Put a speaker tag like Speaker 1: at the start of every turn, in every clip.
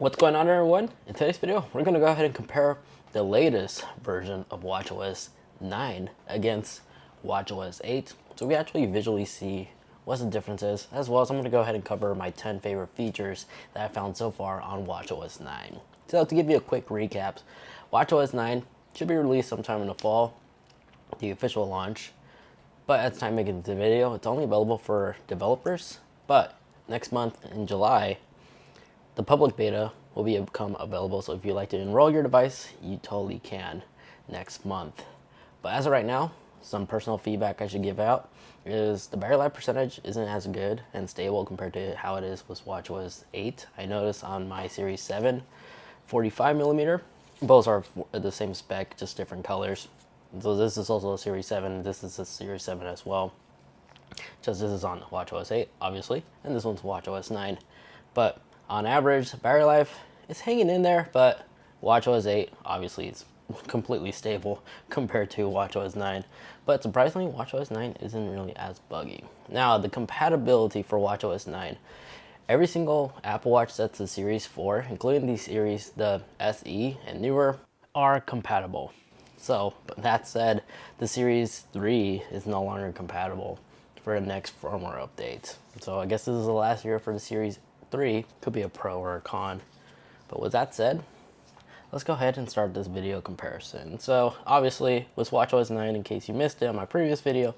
Speaker 1: What's going on, everyone? In today's video, we're going to go ahead and compare the latest version of watchOS 9 against watchOS 8, so we actually visually see what the difference is, as well as I'm going to go ahead and cover my 10 favorite features that I found so far on watchOS 9. So to give you a quick recap, watchOS 9 should be released sometime in the fall, the official launch, but at the time of making the video, it's only available for developers. But next month in July, the public beta will become available, so if you'd like to enroll your device, you totally can next month. But as of right now, some personal feedback I should give out is the battery life percentage isn't as good and stable compared to how it is with watchOS 8. I noticed on my Series 7 45mm, both are the same spec, just different colors. So this is also a Series 7, this is a Series 7 as well. Just this is on watchOS 8, obviously, and this one's watchOS 9. But on average, battery life is hanging in there, but watchOS 8 obviously is completely stable compared to watchOS 9. But surprisingly, watchOS 9 isn't really as buggy. Now, the compatibility for watchOS 9. Every single Apple Watch that's the Series 4, including the Series, the SE and newer, are compatible. So, but that said, the Series 3 is no longer compatible for the next firmware update. So I guess this is the last year for the Series 3. Could be a pro or a con. But with that said, let's go ahead and start this video comparison. So obviously with watchOS 9, in case you missed it on my previous video,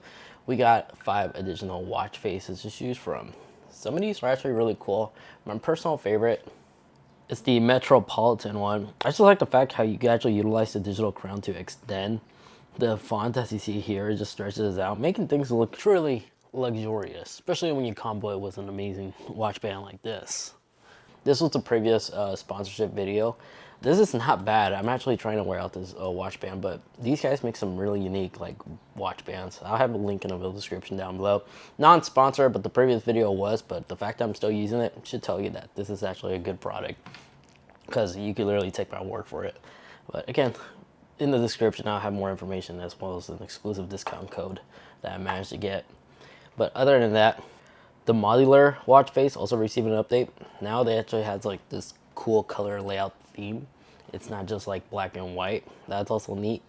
Speaker 1: we got 5 additional watch faces to choose from. Some of these are actually really cool. My personal favorite is the Metropolitan one. I just like the fact how you can actually utilize the digital crown to extend the font, as you see here. It just stretches out, making things look truly luxurious, especially when you combo it with an amazing watch band like this. This was the previous sponsorship video. This is not bad. I'm actually trying to wear out this watch band, but these guys make some really unique watch bands. I'll have a link in the video description down below. Non-sponsor, but the previous video was, but the fact that I'm still using it should tell you that this is actually a good product, because you could literally take my word for it. But again, in the description I'll have more information as well as an exclusive discount code that I managed to get. But other than that, the modular watch face also received an update. Now they actually has like this cool color layout theme. It's not just like black and white. That's also neat.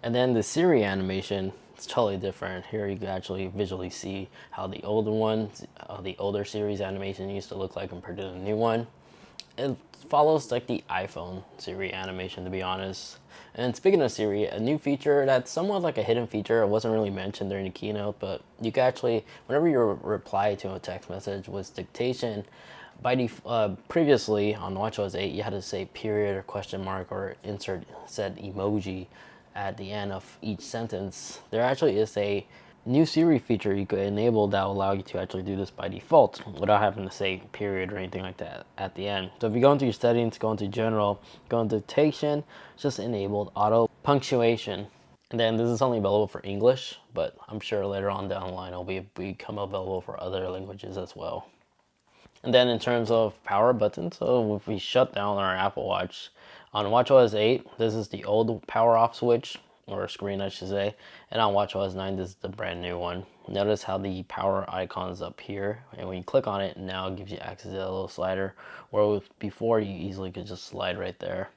Speaker 1: And then the Siri animation is totally different. Here you can actually visually see how the older ones, the older Siri's animation used to look like compared to the new one. It follows like the iPhone Siri animation, to be honest. And speaking of Siri, a new feature that's somewhat like a hidden feature, it wasn't really mentioned during the keynote, but you can actually, whenever you reply to a text message with dictation, by previously on watchOS 8, you had to say period or question mark or insert said emoji at the end of each sentence. There actually is a new Siri feature you could enable that will allow you to actually do this by default without having to say period or anything like that at the end. So if you go into your settings, go into general, go into dictation, it's just enabled auto punctuation. And then this is only available for English, but I'm sure later on down the line it'll become available for other languages as well. And then in terms of power buttons, so if we shut down our Apple Watch, on watchOS 8, this is the old power off switch, or screen I should say, and on watchOS 9, this is the brand new one. Notice how the power icon is up here, and when you click on it, now it gives you access to that little slider, where before you easily could just slide right there.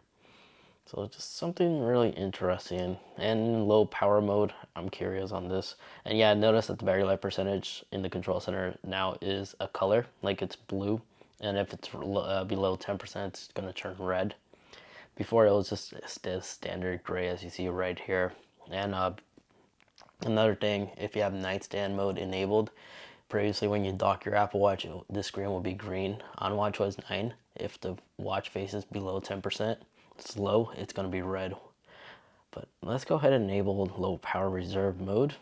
Speaker 1: So just something really interesting. And in low power mode, I'm curious on this. And yeah, notice that the battery life percentage in the control center now is a color, like it's blue. And if it's below 10%, it's gonna turn red. Before it was just standard gray, as you see right here. And another thing, if you have nightstand mode enabled, previously when you dock your Apple Watch, the screen will be green. On watchOS 9, if the watch face is below 10%, it's low, it's going to be red. But let's go ahead and enable low power reserve mode.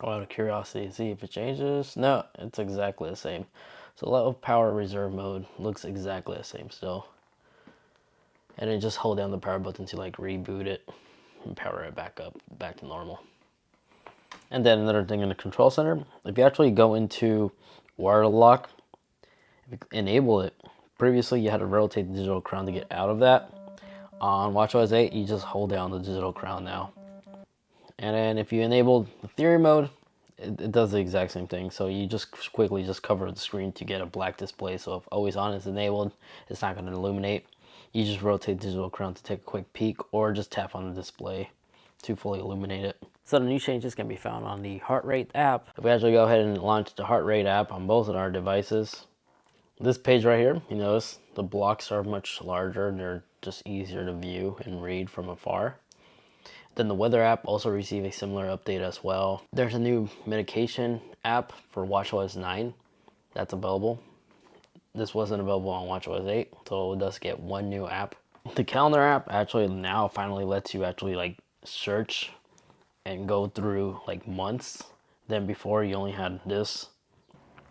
Speaker 1: Out of curiosity, see if it changes. No, it's exactly the same. So low power reserve mode looks exactly the same still. And then just hold down the power button to like reboot it and power it back up, back to normal. And then another thing in the control center, if you actually go into wire lock, if you enable it, previously you had to rotate the digital crown to get out of that. On watchOS 8, you just hold down the digital crown now. And then if you enable the theory mode, it does the exact same thing. So you just quickly just cover the screen to get a black display. So if always on is enabled, it's not going to illuminate. You just rotate digital crown to take a quick peek, or just tap on the display to fully illuminate it. So the new changes can be found on the heart rate app. If we actually go ahead and launch the heart rate app on both of our devices, this page right here, you notice the blocks are much larger and they're just easier to view and read from afar. Then the weather app also received a similar update as well. There's a new medication app for watchOS 9 that's available. This wasn't available on watchOS 8, so it does get one new app. The calendar app actually now finally lets you actually like search and go through like months. Then before you only had this.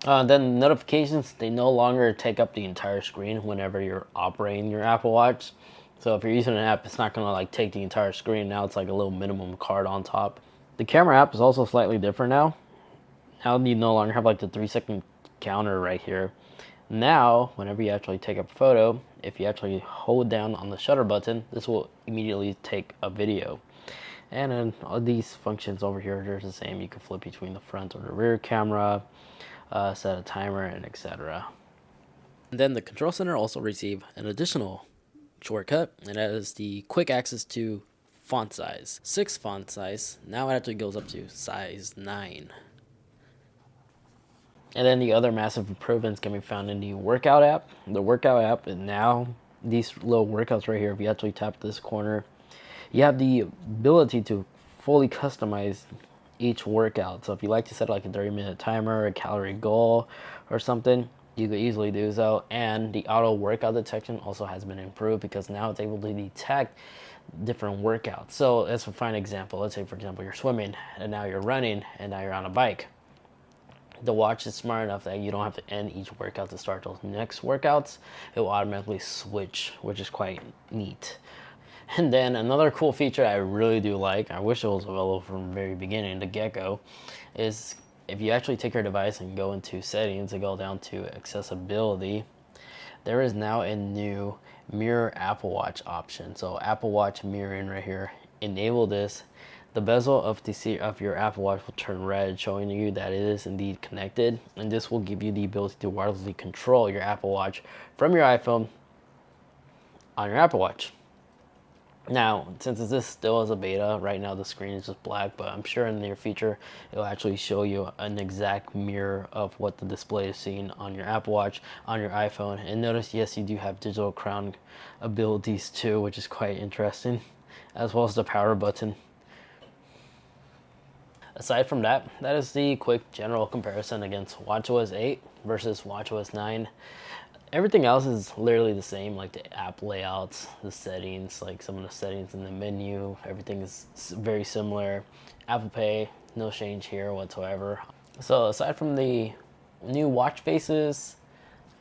Speaker 1: Then notifications, they no longer take up the entire screen whenever you're operating your Apple Watch. So if you're using an app, it's not gonna like take the entire screen. Now it's like a little minimum card on top. The camera app is also slightly different now. Now you no longer have like the 3-second counter right here. Now, whenever you actually take a photo, if you actually hold down on the shutter button, this will immediately take a video. And then all these functions over here, they're the same. You can flip between the front or the rear camera, set a timer, and etc. And then the control center also received an additional shortcut, and that is the quick access to font size. 6 font size, now it actually goes up to size 9. And then the other massive improvements can be found in the workout app. The workout app, and now these little workouts right here, if you actually tap this corner, you have the ability to fully customize each workout. So if you like to set like a 30-minute timer, a calorie goal, or something, you could easily do so. And the auto workout detection also has been improved, because now it's able to detect different workouts. So let's find an example. Let's say, for example, you're swimming and now you're running and now you're on a bike. The watch is smart enough that you don't have to end each workout to start those next workouts. It will automatically switch, which is quite neat. And then another cool feature I really do like, I wish it was available from the very beginning, the get-go, is if you actually take your device and go into settings and go down to accessibility, there is now a new mirror Apple Watch option. So Apple Watch mirroring right here, enable this. The bezel of the seat of your Apple Watch will turn red, showing you that it is indeed connected. And this will give you the ability to wirelessly control your Apple Watch from your iPhone on your Apple Watch. Now, since this still is a beta, right now the screen is just black, but I'm sure in the near future it'll actually show you an exact mirror of what the display is seeing on your Apple Watch, on your iPhone. And notice, yes, you do have digital crown abilities too, which is quite interesting, as well as the power button. Aside from that, that is the quick general comparison against watchOS 8 versus watchOS 9. Everything else is literally the same, like the app layouts, the settings, like some of the settings in the menu, everything is very similar. Apple Pay, no change here whatsoever. So aside from the new watch faces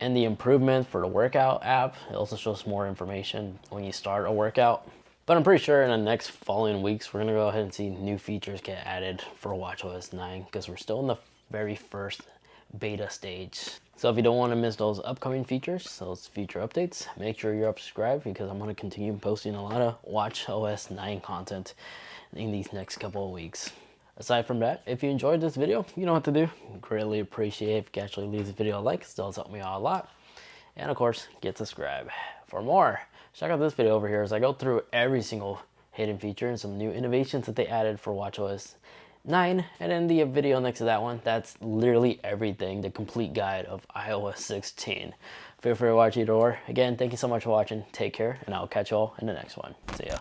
Speaker 1: and the improvement for the workout app, it also shows more information when you start a workout. But I'm pretty sure in the next following weeks, we're gonna go ahead and see new features get added for watchOS 9, because we're still in the very first beta stage. So if you don't want to miss those upcoming features, those future updates, make sure you're subscribed, because I'm going to continue posting a lot of watchOS 9 content in these next couple of weeks. Aside from that, if you enjoyed this video, you know what to do. Greatly appreciate if you can actually leave this video a like. It does help me out a lot. And of course, get subscribed. For more, check out this video over here as I go through every single hidden feature and some new innovations that they added for watchOS 9, and then the video next to that one, that's literally everything, the complete guide of iOS 16. Feel free to watch either or. Again, thank you so much for watching. Take care, and I'll catch you all in the next one. See ya.